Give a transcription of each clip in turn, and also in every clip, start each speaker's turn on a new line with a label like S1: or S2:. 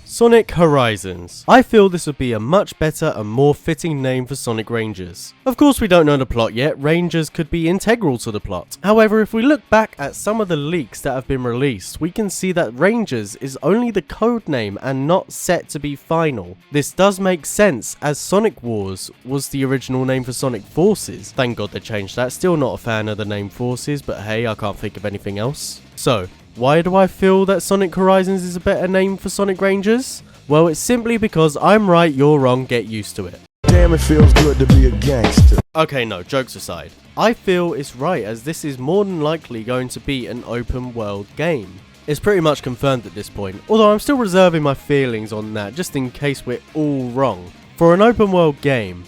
S1: Sonic Horizons. I feel this would be a much better and more fitting name for Sonic Rangers. Of course we don't know the plot yet, Rangers could be integral to the plot. However, if we look back at some of the leaks that have been released, we can see that Rangers is only the code name and not set to be final. This does make sense as Sonic Wars was the original name for Sonic Forces. Thank God they changed that. Still not a fan of the name Forces, but hey, I can't think of anything else. So, why do I feel that Sonic Horizons is a better name for Sonic Rangers? Well, it's simply because I'm right, you're wrong, get used to it.
S2: Damn, it feels good to be a gangster.
S1: Okay, no, jokes aside. I feel it's right as this is more than likely going to be an open world game. It's pretty much confirmed at this point, although I'm still reserving my feelings on that just in case we're all wrong. For an open world game,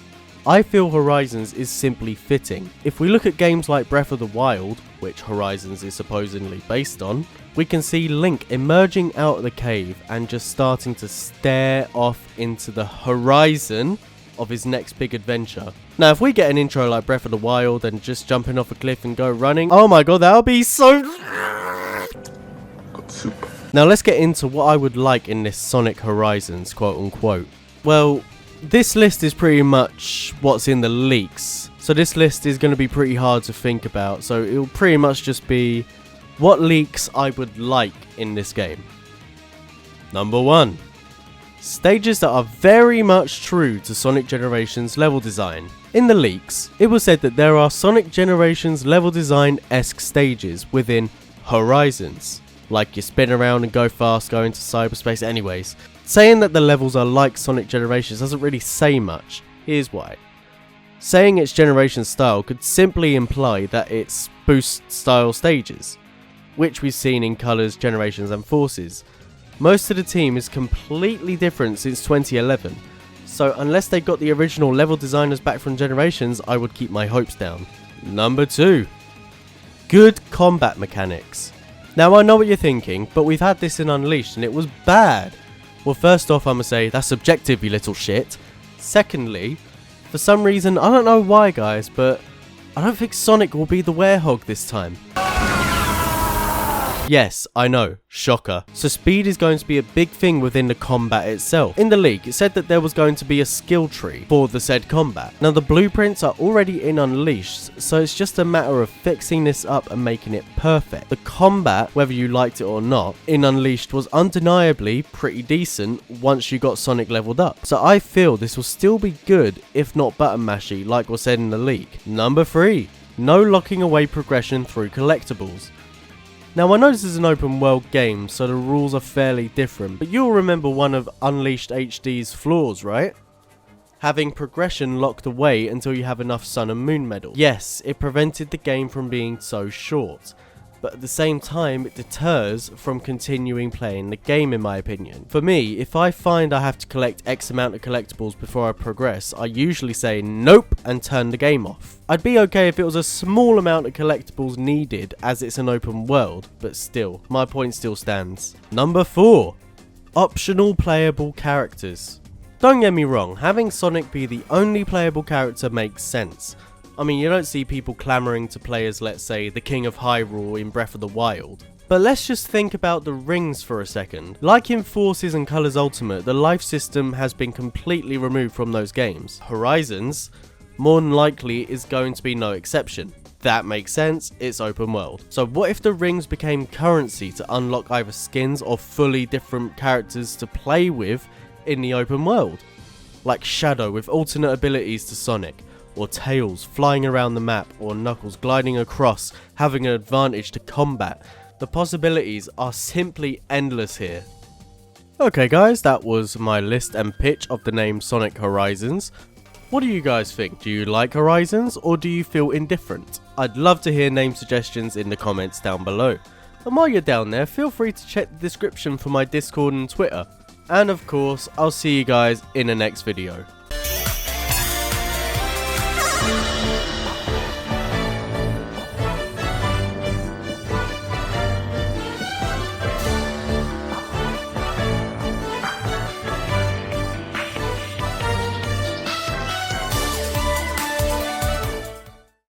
S1: I feel Horizons is simply fitting. If we look at games like Breath of the Wild, which Horizons is supposedly based on, we can see Link emerging out of the cave and just starting to stare off into the horizon of his next big adventure. Now if we get an intro like Breath of the Wild and just jumping off a cliff and go running, oh my god, that'll be so...
S2: Super.
S1: Now let's get into what I would like in this Sonic Horizons quote unquote. Well, this list is pretty much what's in the leaks. So this list is going to be pretty hard to think about. So it'll pretty much just be what leaks I would like in this game. Number 1. Stages that are very much true to Sonic Generations level design. In the leaks, it was said that there are Sonic Generations level design-esque stages within Horizons. Like you spin around and go fast, go into cyberspace. Anyways, saying that the levels are like Sonic Generations doesn't really say much. Here's why. Saying it's Generation style could simply imply that it's boost style stages, which we've seen in Colors, Generations and Forces. Most of the team is completely different since 2011, so unless they got the original level designers back from Generations, I would keep my hopes down. Number 2. Good combat mechanics. Now I know what you're thinking, but we've had this in Unleashed and it was bad. Well, first off, I'ma say that's subjective, you little shit. Secondly, for some reason, I don't know why guys, but I don't think Sonic will be the werehog this time. Yes, I know, shocker. So speed is going to be a big thing within the combat itself. In the leak, it said that there was going to be a skill tree for the said combat. Now the blueprints are already in Unleashed, so it's just a matter of fixing this up and making it perfect. The combat, whether you liked it or not, in Unleashed was undeniably pretty decent once you got Sonic leveled up. So I feel this will still be good, if not button mashy, like was said in the leak. Number 3. No locking away progression through collectibles. Now I know this is an open world game, so the rules are fairly different, but you'll remember one of Unleashed HD's flaws, right? Having progression locked away until you have enough Sun and Moon medals. Yes, it prevented the game from being so short, but at the same time it deters from continuing playing the game in my opinion. For me, if I find I have to collect X amount of collectibles before I progress, I usually say nope and turn the game off. I'd be okay if it was a small amount of collectibles needed as it's an open world, but still, my point still stands. Number 4. Optional playable characters. Don't get me wrong, having Sonic be the only playable character makes sense. I mean, you don't see people clamoring to play as, let's say, the King of Hyrule in Breath of the Wild. But let's just think about the rings for a second. Like in Forces and Colors Ultimate, the life system has been completely removed from those games. Horizons, more than likely, is going to be no exception. That makes sense, it's open world. So what if the rings became currency to unlock either skins or fully different characters to play with in the open world? Like Shadow with alternate abilities to Sonic, or Tails flying around the map, or Knuckles gliding across, having an advantage to combat. The possibilities are simply endless here. Okay guys, that was my list and pitch of the name Sonic Horizons. What do you guys think? Do you like Horizons or do you feel indifferent? I'd love to hear name suggestions in the comments down below. And while you're down there, feel free to check the description for my Discord and Twitter. And of course, I'll see you guys in the next video.